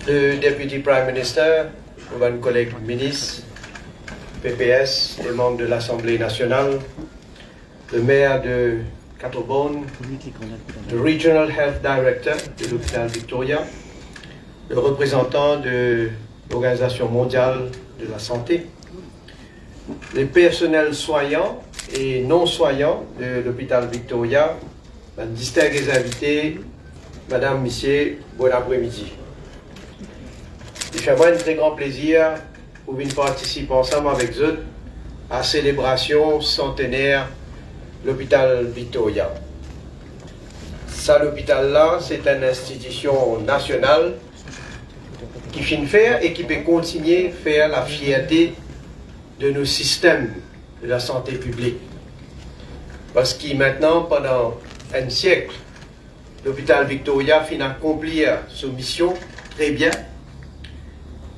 le Deputy Prime Minister, nos collègues ministres, PPS, les membres de l'Assemblée nationale, le maire de Cattlebone, le Regional Health Director de l'hôpital Victoria, le représentant de l'Organisation mondiale de la santé, les personnels soignants et non soignants de l'hôpital Victoria, distingués invités, Madame, Messieurs, bon après-midi. Il fait moi un très grand plaisir pour venir participer ensemble avec eux à la célébration centenaire de l'hôpital Victoria. Ça, l'hôpital-là, c'est une institution nationale qui finit faire et qui peut continuer à faire la fierté de nos systèmes de la santé publique. Parce que maintenant, pendant un siècle, l'hôpital Victoria finit accomplir sa mission très bien.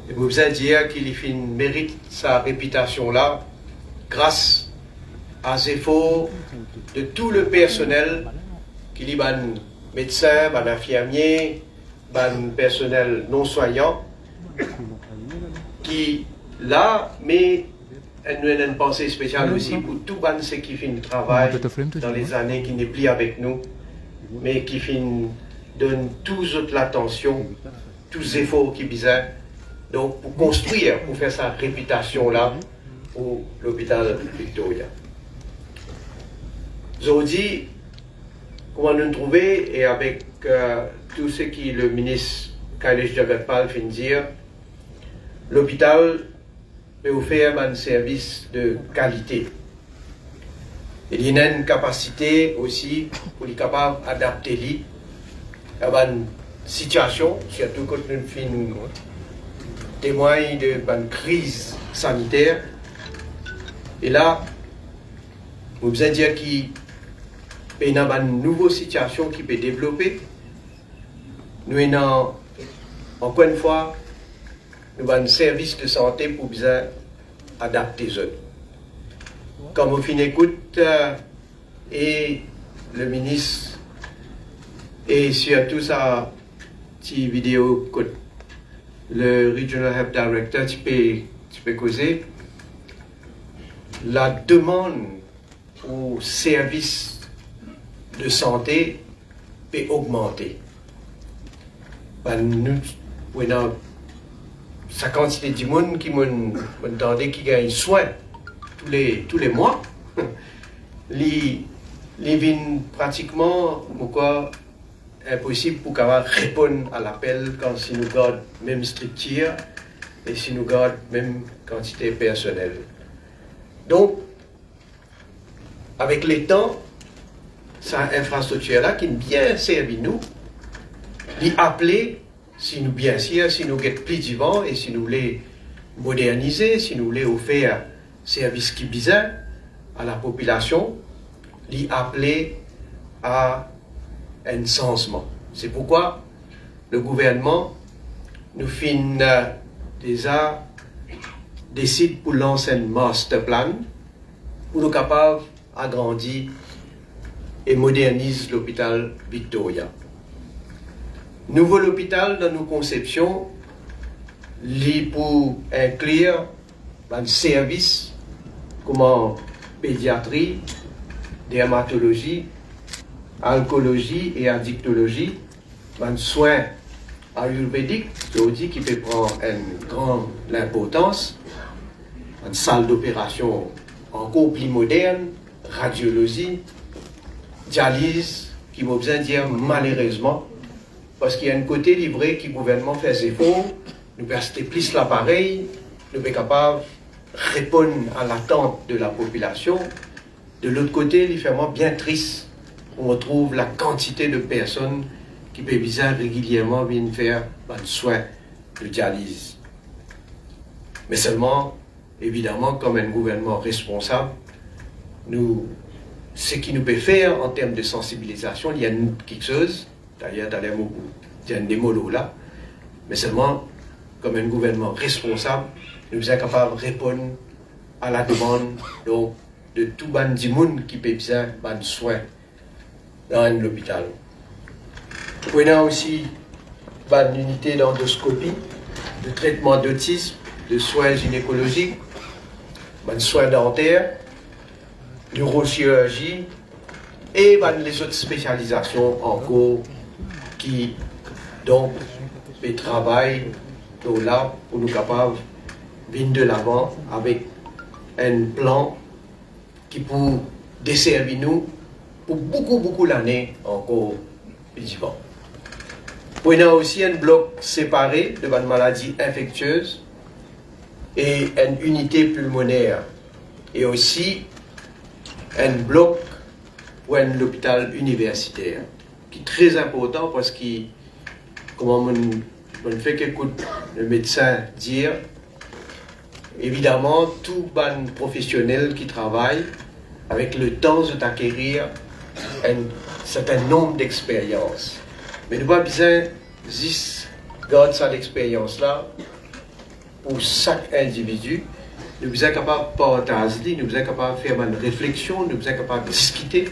Et vous besoin dire qu'il mérite sa réputation-là grâce à l'effort de tout le personnel, qu'il y a des médecins, des infirmiers, des personnel non soignant, qui là, mais nous avons une pensée spéciale aussi pour tout ceux qui font le travail dans les années qui n'est plus avec nous, mais qui donnent toute l'attention, tous les efforts qui besoin. Donc, pour construire, pour faire sa réputation-là pour l'hôpital Victoria. Aujourd'hui, comment nous trouver, et avec tout ce que le ministre Kailesh Jagapal vient de dire, l'hôpital peut offrir un service de qualité. Il y a une capacité aussi pour être capable d'adapter à une situation, surtout quand nous faisons témoigne d'une crise sanitaire. Et là, vous besoin dire qu'il y a une nouvelle situation qui peut développer. Nous avons, encore une fois, nous avons un service de santé pour bien adapter eux. Comme vous finissez écoute, et le ministre, et surtout sa petite vidéo que le Regional Health Director, tu peux causer, la demande aux services de santé peut augmenter. Nous, sa quantité de monde qui m'entendait qui gagne soin tous les mois, les viennent pratiquement impossible pour pouvoir répondre à l'appel quand si nous gardons même structure et si nous gardons même quantité personnelle. Donc, avec les temps, cette infrastructure-là qui bien servi nous, l'y appeler, si nous bien sûr, si nous sommes plus vivants et si nous les moderniser, si nous les offrir service qui bizarre à la population, l'y appeler à un changement. C'est pourquoi le gouvernement nous déjà décide pour lancer un master plan pour nous capables d'agrandir et moderniser l'hôpital Victoria. Nouveau hôpital dans nos conceptions, pour inclure un service comme pédiatrie, dermatologie, oncologie et addictologie, un soin ayurvédique, qui peut prendre une grande importance, une salle d'opération encore plus moderne, radiologie, dialyse, qui m'a besoin de dire malheureusement, parce qu'il y a un côté livré qui le gouvernement fait ses efforts, nous peut acheter plus l'appareil, nous sommes capables de répondre à l'attente de la population. De l'autre côté, il fait vraiment bien triste. On retrouve la quantité de personnes qui peuvent régulièrement venir faire un soin de dialyse. Mais seulement, évidemment, comme un gouvernement responsable, ce qui nous peut faire en termes de sensibilisation, il y a quelque chose, d'ailleurs, il y a un démolo là, mais seulement, comme un gouvernement responsable, nous sommes capables de répondre à la demande donc, de tout le monde qui peut besoin de soins dans l'hôpital. On a aussi une unité d'endoscopie, de traitement d'autisme, de soins gynécologiques, de soins dentaires, neurochirurgie et les autres spécialisations en cours qui donc travaillent là pour nous capables de venir de l'avant avec un plan qui peut desservir nous pour beaucoup d'années encore vivant. On a aussi un bloc séparé de maladies infectieuses et une unité pulmonaire et aussi un bloc pour un hôpital universitaire qui est très important parce que, comment on fait qu'écoute le médecin dire, évidemment, tout ban professionnel qui travaille avec le temps d'acquérir un certain nombre d'expériences. Mais nous avons besoin de garder cette expérience-là pour chaque individu. Nous sommes capables de partager, nous sommes capables de faire une réflexion, nous sommes capables de discuter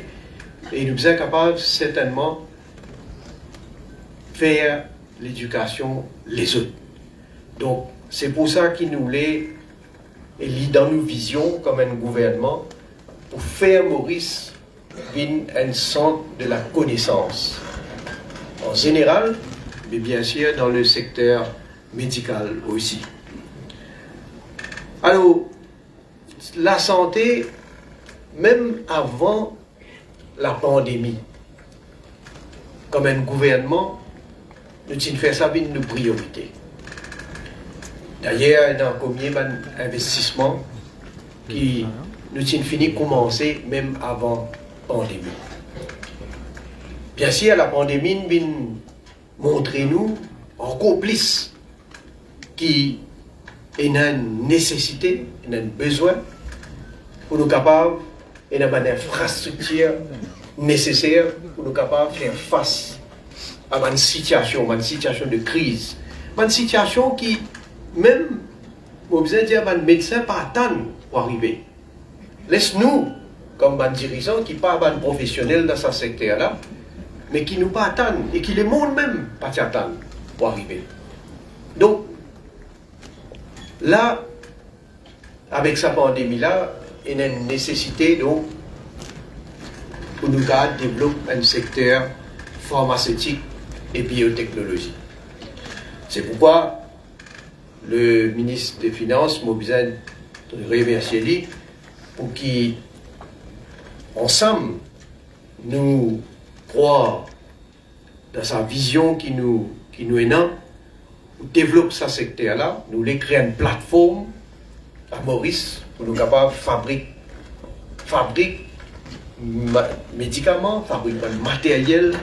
et nous sommes capables certainement de faire l'éducation les autres. Donc, c'est pour ça qu'il nous l'est dans nos visions comme un gouvernement pour faire Maurice un centre de la connaissance en général, mais bien sûr dans le secteur médical aussi. Alors, la santé, même avant la pandémie, comme un gouvernement, nous avons fait ça une de nos priorités. D'ailleurs, il y a combien d'investissements qui nous avons fini de commencer même avant la pandémie. Bien sûr, la pandémie vient montrer nous encore plus qui il y a une nécessité, il y a un besoin pour nous capables, il y a une infrastructure nécessaire pour nous capables de faire face à une situation de crise, une situation qui, même, vous besoin dire, un médecin pas attendre pour arriver. Laisse-nous, comme un dirigeant qui pas un professionnel dans ce secteur-là, mais qui nous pas attendre et qui le monde même pas attendre pour arriver. Donc, là, avec cette pandémie-là, il y a une nécessité donc, pour nous développer un secteur pharmaceutique et biotechnologie. C'est pourquoi le ministre des Finances m'a besoin de remercier lui pour qu'ensemble, nous croire dans sa vision qui nous est là, développe ce secteur-là, nous voulons créer une plateforme à Maurice pour nous capables de fabriquer médicaments, fabriquer matériel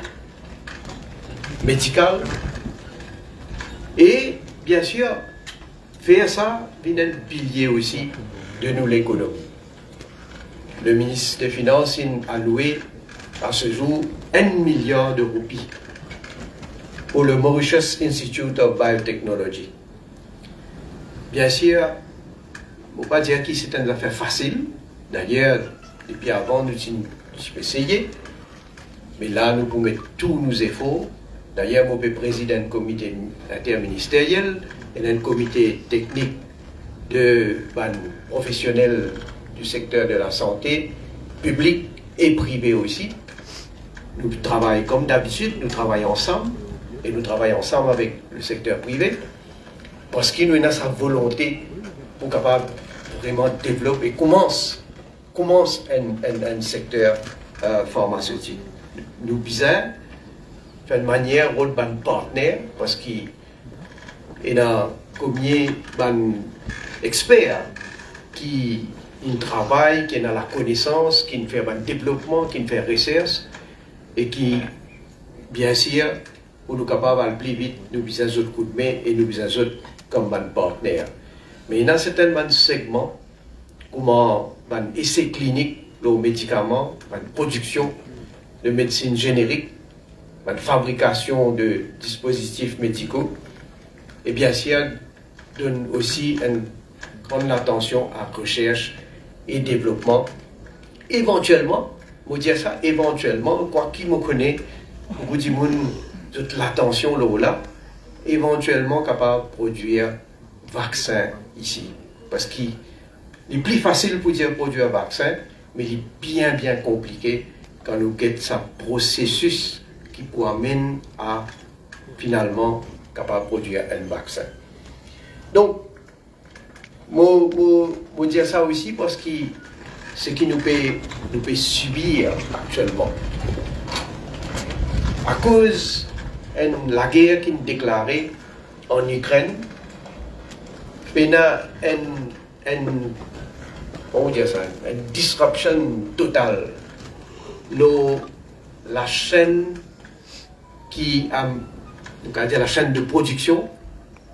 médical et bien sûr faire ça vient un pilier aussi de nous l'économie. Le ministre des Finances a alloué à ce jour 1 milliard de roupies pour le Mauritius Institute of Biotechnology. Bien sûr, il ne faut pas dire que c'est une affaire facile. D'ailleurs, depuis avant, nous avons essayé. Mais là, nous pouvons mettre tous nos efforts. D'ailleurs, je suis président d'un comité interministériel et d'un comité technique de professionnels du secteur de la santé, public et privé aussi. Nous travaillons comme d'habitude, nous travaillons ensemble. Et nous travaillons ensemble avec le secteur privé parce qu'il nous a sa volonté pour capable vraiment développer, commence un secteur pharmaceutique. Nous besoin faire une manière rôle d'un partenaire parce qu'il y a combien d'experts qui travaillent, qui ont la connaissance, qui font un développement, qui font recherche et qui, bien sûr, pour nous capables d'aller plus vite, nous besoin d'autres coups de main et nous besoin d'autres comme un partenaire. Mais il y a certains segments, comme un essai clinique, de médicaments, une production de médecine générique, une fabrication de dispositifs médicaux, et bien sûr, donne aussi une grande attention à la recherche et développement. Éventuellement, je dire ça, éventuellement, quoi qu'il me connaît, beaucoup de monde l'attention là, éventuellement capable de produire vaccin ici. Parce qu'il est plus facile pour dire produire un vaccin, mais il est bien compliqué quand nous avons ce processus qui nous amène à finalement capable de produire un vaccin. Donc, je dire ça aussi parce que ce qui nous peut subir actuellement, à cause de la guerre qui est déclarée en Ukraine, il y a une disruption totale. La chaîne qui a, la chaîne de production,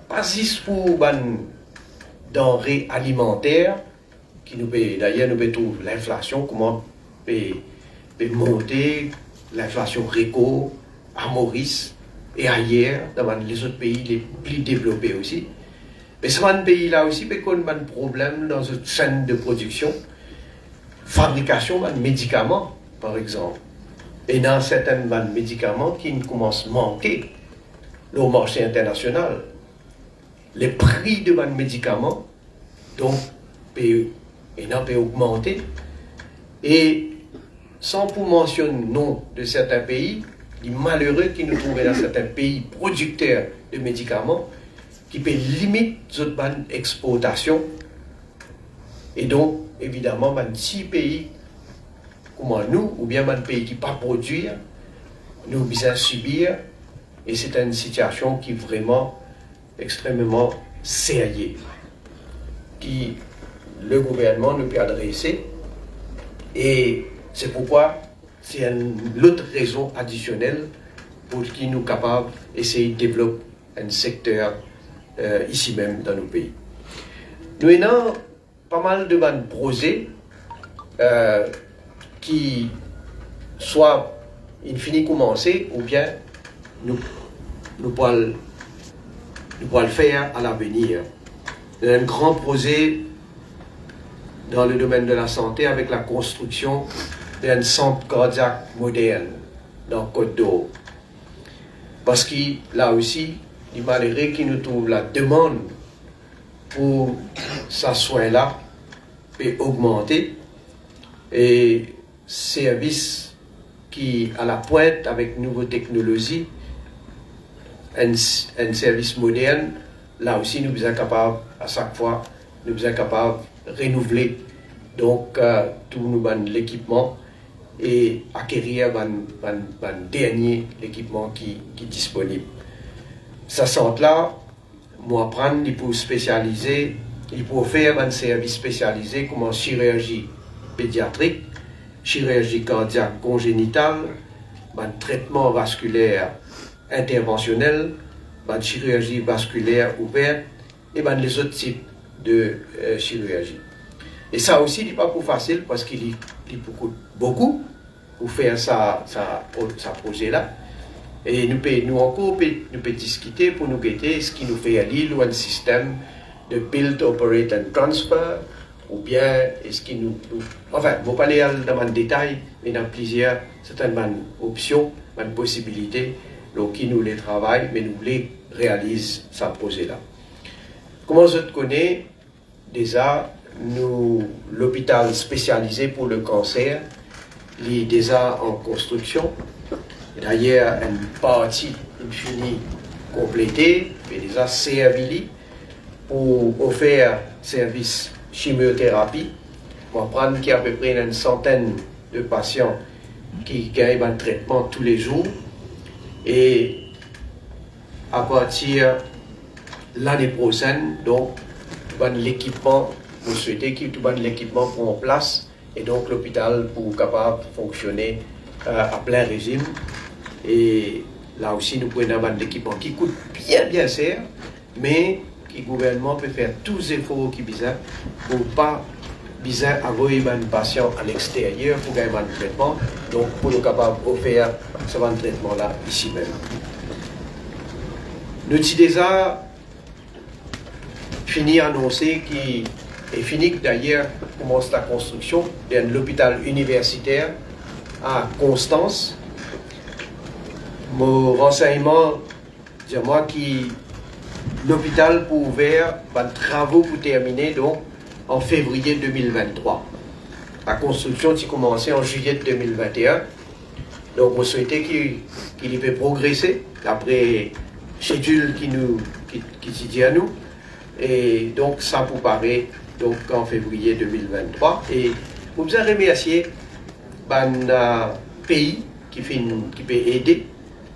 pas juste pour les denrées alimentaires, qui nous peut, d'ailleurs nous trouver l'inflation, comment peut monter, l'inflation réco à Maurice et ailleurs, dans les autres pays les plus développés aussi. Mais ce pays-là aussi peut avoir un problème dans cette chaîne de production, fabrication de médicaments, par exemple. Et dans certains médicaments qui commencent à manquer au marché international. Les prix de médicaments donc peut augmenter. Et sans pour mentionner le nom de certains pays, les malheureux qui nous trouvent dans certains pays producteurs de médicaments, qui peut limiter notre exportation. Et donc, évidemment, si pays comme nous, ou bien un pays qui ne pas produire, nous besoin subir. Et c'est une situation qui est vraiment extrêmement sérieuse, qui le gouvernement nous peut adresser. Et c'est pourquoi c'est une autre raison additionnelle pour qui nous sommes capables d'essayer de développer un secteur ici même dans nos pays. Nous avons pas mal de projets qui soit il finit commencer ou bien nous pourrons le faire à l'avenir. Il y a un grand projet dans le domaine de la santé avec la construction d'un centre cardiaque moderne dans Côte d'Or. Parce que là aussi, il malheureux qui nous trouve la demande pour ce soin-là peut augmenter et services qui à la pointe avec nouvelles technologies, un service moderne, là aussi nous sommes capables à chaque fois, nous sommes capables de renouveler donc tout l'équipement et acquérir un dernier équipement qui est disponible. Ça centre là, moi prendre, il peut spécialiser, il peut faire un service spécialisé comme en chirurgie pédiatrique, chirurgie cardiaque congénitale, un traitement vasculaire interventionnel, une chirurgie vasculaire ouverte et les autres types de chirurgie. Et ça aussi, n'est pas pour facile parce qu'il coûte beaucoup pour faire ça projet-là. Et nous pouvons discuter pour nous guetter ce qui nous fait à Lille ou un système de build, operate and transfer, ou bien est-ce qui nous... Enfin, je ne vais pas aller dans le détail, mais dans plusieurs, certaines options, possibilités, donc qui nous les travaillent, mais nous les réalisent ce projet-là. Comment je te connais, déjà, l'hôpital spécialisé pour le cancer, il est déjà en construction. D'ailleurs, une partie finie complétée, et déjà servi pour offrir service chimiothérapie. On va prendre qu'il y a à peu près une centaine de patients qui gagnent un traitement tous les jours. Et à partir de l'année prochaine, donc, l'équipement, vous souhaitez que tout l'équipement soit en place et donc l'hôpital pour capable de fonctionner à plein régime. Et là aussi, nous pouvons avoir de l'équipement qui coûte bien cher, mais que le gouvernement peut faire tous les efforts qui besoin pour ne pas avoir un patient à l'extérieur pour gagner un traitement, donc pour nous capable d'offrir ce traitement-là ici même. Nous avons déjà fini d'annoncer qu'il est fini d'ailleurs commence la construction de l'hôpital universitaire à Constance. Mon renseignement, dis-moi, qui l'hôpital pour ouvrir des travaux pour terminer donc en février 2023. La construction a commencé en juillet 2021. Donc on souhaitait qu'il puisse progresser d'après le schedule qui se dit à nous. Et donc ça pour paraître donc en février 2023. Et vous vous remercier un pays qui peut aider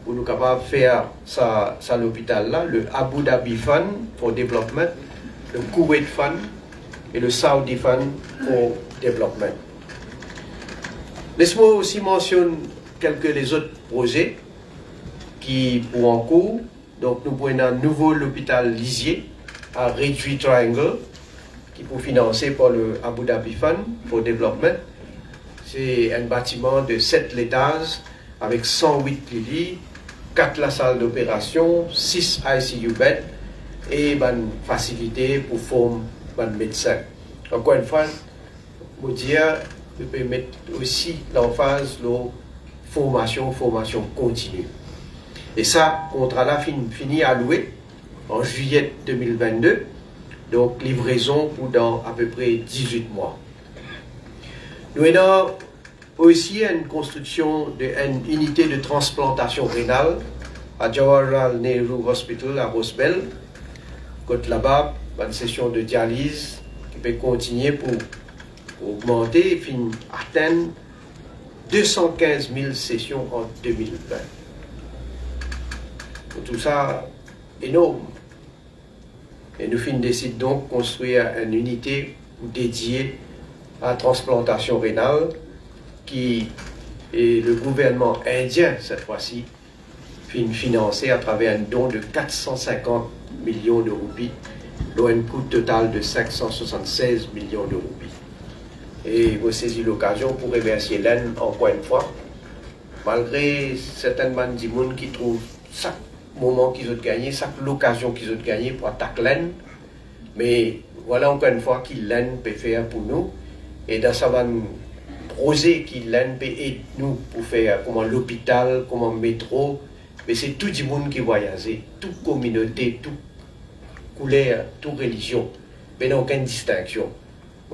pour nous capables de faire ça l'hôpital là, le Abu Dhabi Fund for Development, le Kuwait Fund et le Saudi Fund for Development. Laisse-moi aussi mentionner quelques des autres projets qui sont en cours. Donc nous prenons un nouveau hôpital Lisier à Ridgeway Triangle qui est financé par le Abu Dhabi Fund for Development. C'est un bâtiment de 7 étages avec 108 lits, 4 la salle d'opération, 6 ICU beds et une facilité pour former un médecin. Encore une fois, je dire, je peux mettre aussi l'emphase de formation continue. Et ça, le contrat-là fini à louer en juillet 2022, donc livraison pour dans à peu près 18 mois. Nous avons aussi une construction d'une unité de transplantation rénale à Jawaharlal Nehru Hospital à Rosebel. Côté là-bas, une session de dialyse qui peut continuer pour augmenter et atteindre 215 000 sessions en 2020. Tout ça, énorme. Et nous décidons donc de construire une unité dédiée à la transplantation rénale qui est le gouvernement indien, cette fois-ci, financé à travers un don de 450 millions de roupies, dont un coût total de 576 millions de roupies. Et vous saisissez l'occasion pour remercier l'Inde encore une fois, malgré certainement des gens qui trouvent chaque moment qu'ils ont gagné, chaque occasion qu'ils ont gagné pour attaquer l'Inde. Mais voilà encore une fois qu'il l'Inde peut faire pour nous. Et dans ce projet qu'il l'Inde peut aider nous pour faire comme l'hôpital, comme un métro. Mais c'est tout le monde qui voyage, toute communauté, toute couleur, toute religion. Mais il n'y a aucune distinction.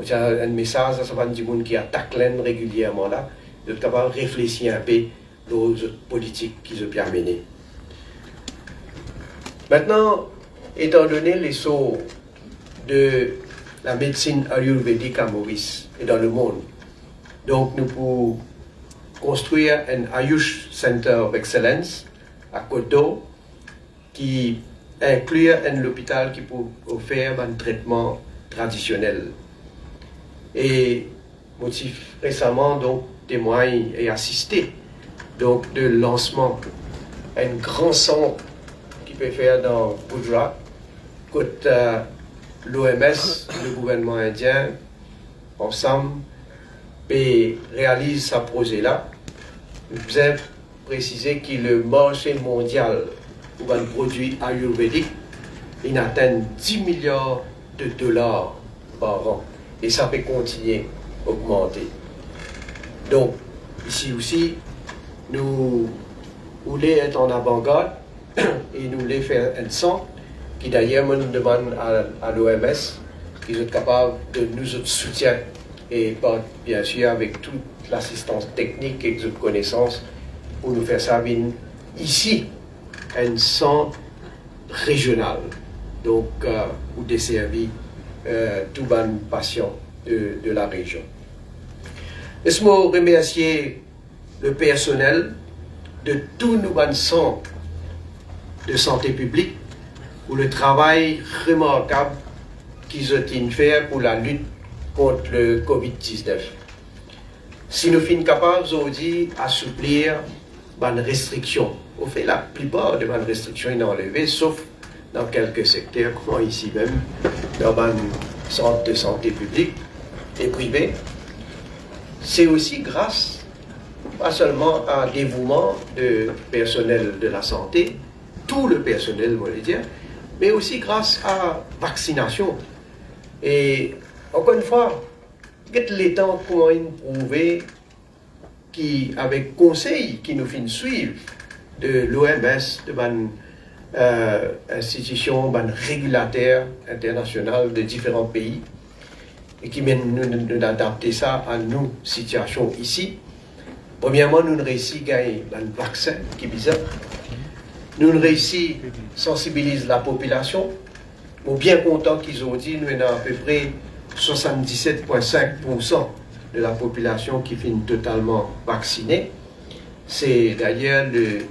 C'est un message à ce monde qui attaque l'Inde régulièrement là, de capable réfléchir un peu aux autres politiques qu'ils ont bien menées. Maintenant, étant donné les sauts de la médecine ayurvédique à Maurice et dans le monde, donc nous pouvons construire un Ayush Center of Excellence à Koto qui inclut un hôpital qui peut offrir un traitement traditionnel. Et motif récemment donc témoigne et assisté donc de lancement un grand centre qui peut faire dans Gujarat côté l'OMS, le gouvernement indien ensemble et réalise ce projet là. Vous avez précisé que le marché mondial pour un produit ayurvédique il atteint 10 milliards de dollars par an. Et ça peut continuer à augmenter. Donc, ici aussi, nous voulons être en avant-garde et nous voulons faire un centre qui d'ailleurs me demande à l'OMS qu'ils soient capables de nous soutenir et bien sûr avec toute l'assistance technique et toute connaissance pour nous faire ça ici, un centre régional, donc où desservir tous les patients de la région. Laisse-moi remercier le personnel de tous nos centres de santé publique pour le travail remarquable qu'ils ont fait pour la lutte contre le Covid-19. Si nous sommes capables aujourd'hui d'assouplir les restrictions, au fait la plupart des restrictions sont enlevées, sauf dans quelques secteurs, comme ici même, dans les centres de santé publique et privés, c'est aussi grâce, pas seulement à un dévouement du personnel de la santé, tout le personnel, on va dire, mais aussi grâce à la vaccination. Et encore une fois, les temps comment prouver qu'avec conseil qui nous fait suivre de l'OMS, de institution régulateur international de différents pays et qui mène nous adapter ça à nos situations ici. Premièrement, nous réussissons à gagner un vaccin qui est bizarre. Nous réussissons à sensibiliser la population. Nous sommes bien contents qu'ils ont dit nous avons à peu près 77,5% de la population qui finit totalement vaccinée. C'est d'ailleurs le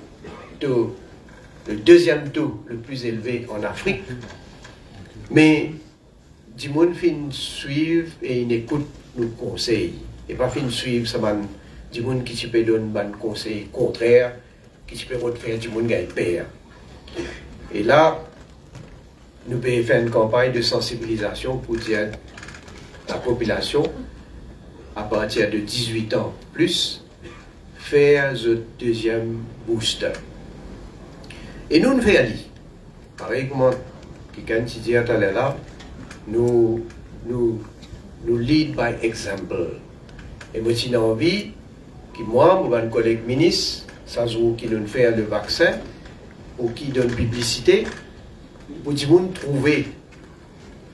deuxième taux le plus élevé en Afrique. Mais du monde fin suivre et il écoute nos conseils. Et pas fin suivre ça du monde qui peut donner un conseil contraire, qui peut faire du monde qui a peur. Et là, nous pouvons faire une campagne de sensibilisation pour dire à la population, à partir de 18 ans plus, faire le deuxième booster. Et nous faisons aller. Pareil comme quelqu'un qui dit tout à l'heure, nous lead by example. Et moi, j'ai envie que moi, mon collègue ministre, sans qui nous fait le vaccin, ou qui donne publicité, pour trouver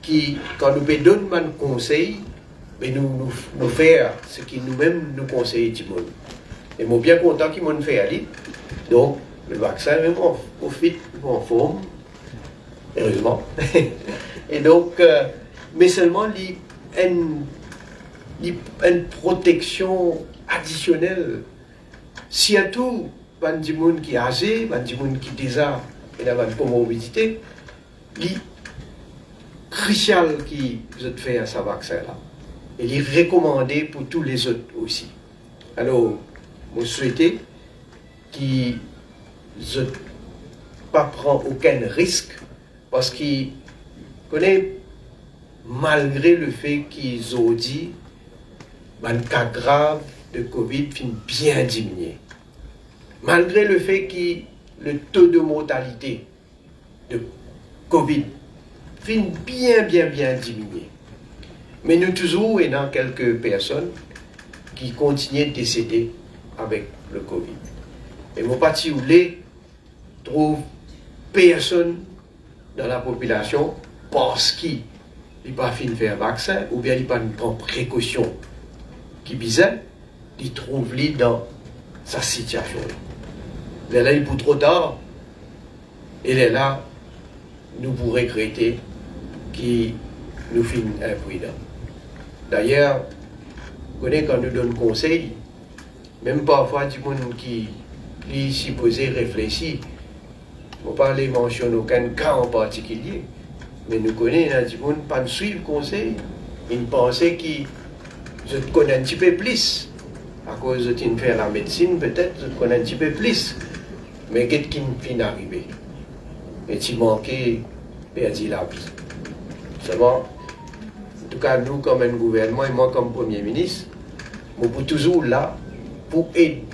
qui, quand nous donnons un conseil, mais nous faire ce qui nous-mêmes nous conseillent du monde. Et moi, bien content qu'ils m'ont fait aller. Donc, le vaccin, même en fit, en forme, heureusement. Et donc, mais seulement une protection additionnelle. Surtout, il y a des gens qui sont âgés, il y a des gens qui déjà ont une comorbidité, c'est crucial qu'ils fait à ce vaccin-là. Et il est recommandé pour tous les autres aussi. Alors, je souhaite qu'ils ne pas prendre aucun risque parce qu'ils connaissent, malgré le fait qu'ils ont dit un cas grave de Covid finit bien diminué. Malgré le fait que le taux de mortalité de Covid finit bien diminué. Mais nous toujours ayons quelques personnes qui continuent de décéder avec le Covid. Et mon parti Oulé trouve personne dans la population parce qu'il n'a pas fini de faire un vaccin ou bien il n'a pas une grande précaution qui bizarre, il trouve lui dans sa situation. Il est là, il est trop tard. Il est là, nous pour regretter qu'il nous finit imprudent. D'ailleurs, vous connaissez quand nous donne conseil, même parfois du monde qui est supposé réfléchir, on ne pas les mentionner aucun cas en particulier, mais nous connaissons du monde pas suivre conseil, ils pensaient qu'ils connaissent un petit peu plus. À cause de faire la médecine, peut-être, je connais un petit peu plus. Mais qu'est-ce qui me finit d'arriver? Et tu manquais, perdu la vie. Seulement, en tout cas, nous, comme un gouvernement, et moi, comme Premier ministre, nous sommes toujours là pour aider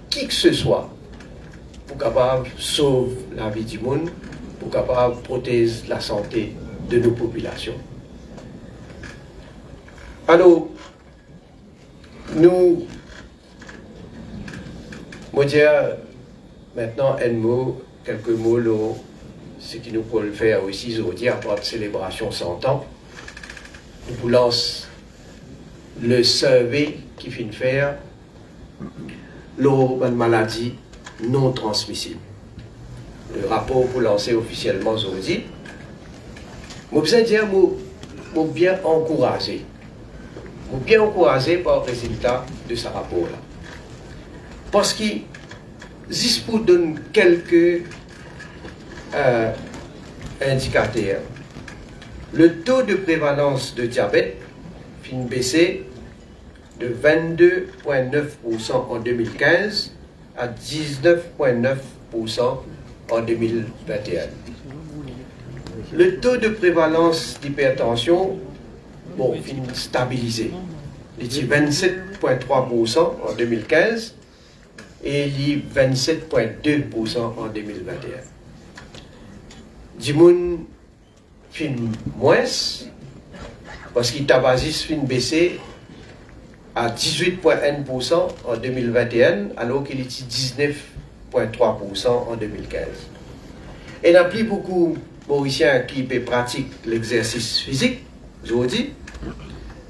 qui que ce soit, pour capable sauver la vie du monde, pour capable protéger la santé de nos populations. Alors, nous, je vais dire maintenant quelques mots, ce qui nous peut le faire aussi aujourd'hui, à part de célébration 100 ans. Nous vous lance le survey qui finit de faire une maladie non transmissible. Le rapport pour lancer officiellement aujourd'hui. Je vais dire, je vais bien encourager. Je vais bien encourager par le résultat de ce rapport-là. Parce que, juste pour donner quelques indicateurs, le taux de prévalence de diabète finit baisser de 22,9% en 2015 à 19,9% en 2021. Le taux de prévalence d'hypertension, finit stabilisé. Il est 27,3% en 2015 et il est 27,2% en 2021. Du monde fin moins parce qu'il tabagisme fin baissé à 18,1% en 2021 alors qu'il était 19,3% en 2015. Et il n'y a plus beaucoup de Mauriciens qui pratiquent l'exercice physique, je vous dis. Le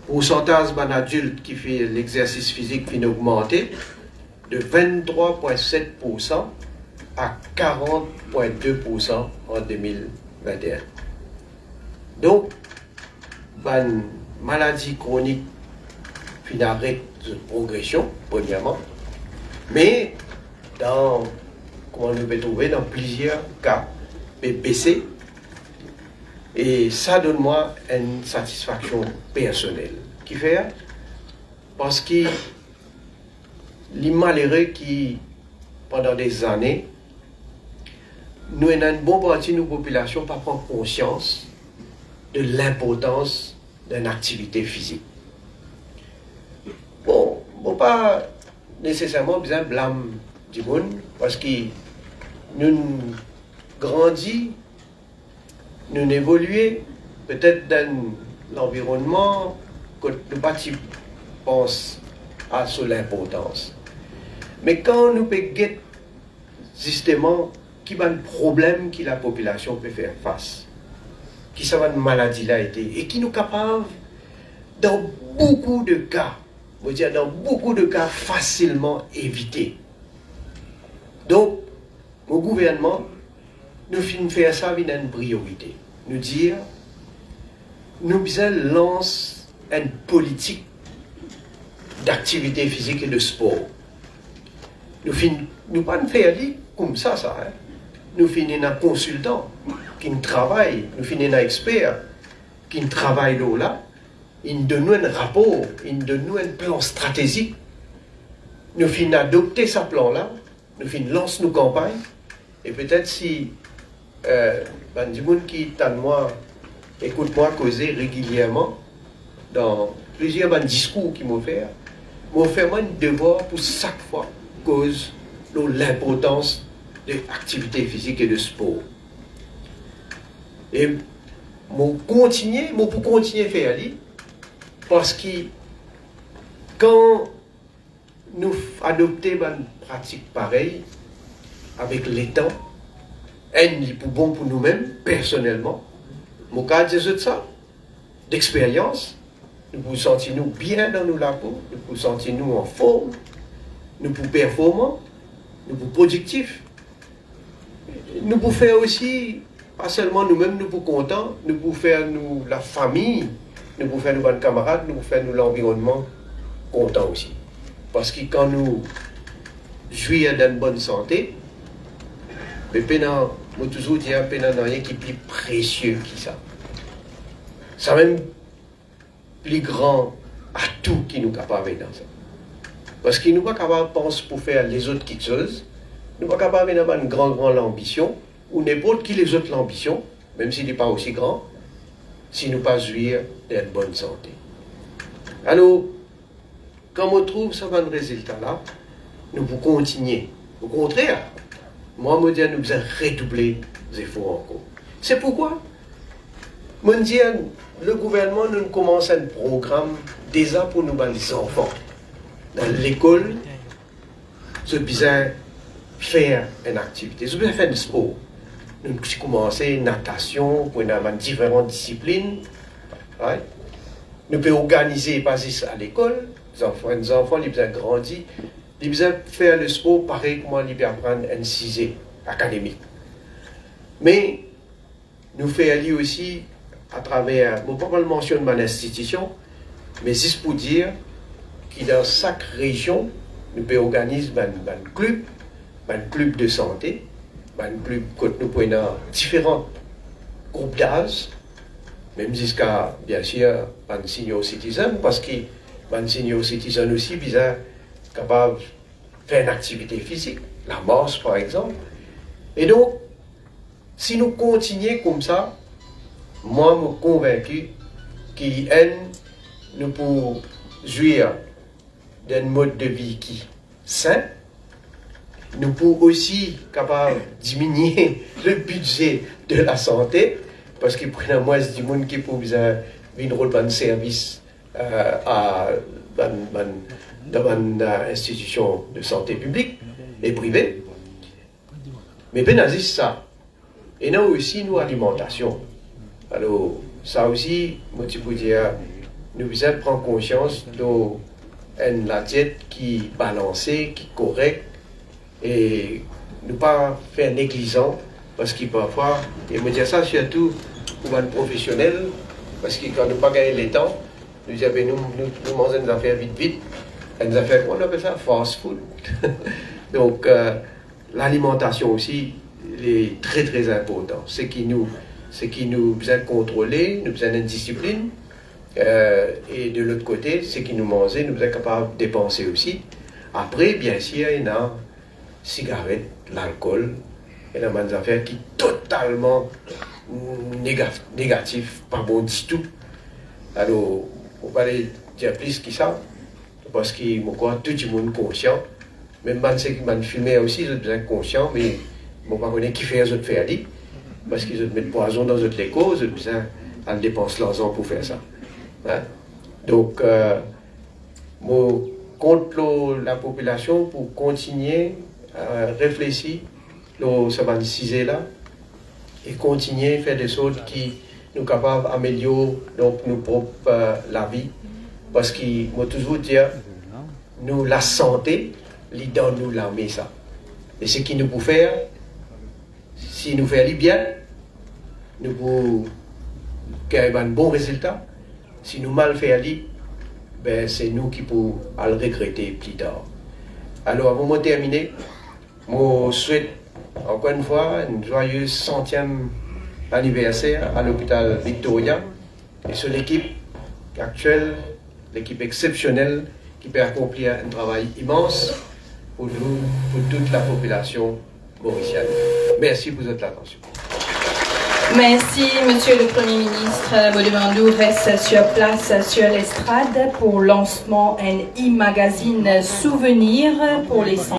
pourcentage d'adultes qui fait l'exercice physique vient augmenter de 23,7% à 40,2% en 2021. Donc, une maladie chronique arrête de progression, premièrement, mais comment nous pouvons trouver dans plusieurs cas, baisser. Et ça donne moi une satisfaction personnelle. Qui fait? Parce que les malheureux qui, pendant des années, nous avons une bonne partie de nos populations pas prendre conscience de l'importance d'une activité physique. Bon, pas nécessairement besoin de blâmer du monde, parce que nous grandissons, nous évoluons, peut-être dans l'environnement, que nous pas pensons à l'importance. Mais quand nous pouvons justement qui va un problème que la population peut faire face, qui ça va une maladie là été, et qui nous capable, dans beaucoup de cas, facilement éviter. Donc, mon gouvernement, nous finissons faire ça avec une priorité. Nous dire, nous lancer une politique d'activité physique et de sport. Nous pas faire comme ça, hein. Nous finissons un consultant qui travaille, nous finissons un expert qui travaille là. Il donne nous un rapport, il donne nous un plan stratégique. Nous finissons adopter ce plan-là, nous finissons lancer nos campagnes, et peut-être si du monde qui t'aime moi, écoute-moi causer régulièrement dans plusieurs discours qu'ils m'ont fait moi un devoir pour chaque fois cause l'importance de l'activité physique et de sport. Et pour continuer à faire ça, parce que quand nous adoptons une pratique pareille, avec les temps, c'est bon pour nous-mêmes, personnellement. Mon cas, de ça, d'expérience, nous pouvons sentir nous bien dans nos peau, nous pouvons sentir nous en forme, nous pouvons performants, nous pouvons productifs. Nous pouvons faire aussi, pas seulement nous-mêmes, nous pouvons contents, nous pouvons faire nous, la famille, nous pouvons faire nos bonnes camarades, nous pouvons faire nous l'environnement content aussi. Parce que quand nous jouissons d'une bonne santé, mais moi toujours dire qu'il n'y a rien qui est plus précieux que ça. C'est même plus grand atout qui nous capable dans ça. Parce qu'il nous pas capable de penser pour faire les autres quelque chose, nous pas capable d'avoir une grande ambition, ou n'importe qui les autres l'ambition, même s'il n'est pas aussi grand, si nous pas jouir d'une bonne santé. Alors, quand on trouve ce résultat-là, nous pouvons continuer. Au contraire, moi, je dis, nous devons redoubler les efforts encore. C'est pourquoi, je dis, le gouvernement nous commence un programme déjà pour nous, les enfants. Dans l'école, je besoin faire une activité, je besoin faire du sport. Nous commençons natation, pour différentes disciplines. Right? Nous pouvons organiser, pas juste à l'école, les enfants ils besoin grandir, ils besoin faire le sport pareil comment ils peuvent apprendre un CISE académique. Mais nous faisons aussi à travers, je ne vais pas le mentionner de mon institution, mais juste pour dire que dans chaque région, nous pouvons organiser un club de santé, un club que nous pouvons différents groupes d'âge, même jusqu'à, bien sûr, un senior citizen, parce que un senior citizen aussi, ils sont capables de faire une activité physique, la marche par exemple. Et donc, si nous continuons comme ça, moi, je suis convaincu que nous pouvons jouir d'un mode de vie qui est sain. Nous pouvons aussi capables de diminuer le budget de la santé, parce qu'il y a moins de monde qui peut une rôle de service dans une institution de santé publique et privée. Mais bien, ça, Et nous aussi, nous, alimentation. Alors, ça aussi, moi, je peux dire, nous devons prendre conscience de la diète qui est balancée, qui est correcte, et ne pas faire négligent, parce que parfois, et me dire ça surtout pour un professionnel, parce que quand nous pas gagner le temps, nous disons, nous mangeons des affaires vite, des affaires, on appelle ça fast food. Donc, l'alimentation aussi est très très important. Ce qui nous besoin de contrôler, nous besoin d'une discipline, et de l'autre côté, ce qui nous mange, nous sommes capables de dépenser aussi. Après, bien sûr, il y a cigarettes, l'alcool, il y a des affaires qui sont totalement négatives, pas bon du tout. Alors, on va dire plus que ça, parce que je crois que tout le monde est conscient. Même ceux qui m'ont filmé aussi, ils sont conscients, mais je ne sais pas qui fait les autres faire, parce qu'ils mettent poison dans les écoles, ils ont besoin de dépenser l'argent pour faire ça. Hein? Donc, contre la population pour continuer à réfléchir sur ce sujet là et continuer à faire des choses qui nous capables d'améliorer nos propres la vie. Parce que, moi, toujours dire, nous, la santé, l'idée nous l'a mis ça. Et ce qui nous peut faire, si nous faisons bien, nous pouvons avoir un bon résultat. Si nous mal faisons, ben, c'est nous qui pouvons le regretter plus tard. Alors, avant de terminer, je souhaite encore une fois un joyeux 100e anniversaire à l'hôpital Victoria et sur l'équipe actuelle, l'équipe exceptionnelle qui peut accomplir un travail immense pour nous, pour toute la population mauricienne. Merci pour votre attention. Merci, Monsieur le Premier ministre. Bodimandou reste sur place sur l'estrade pour lancement d'un e-magazine souvenir pour les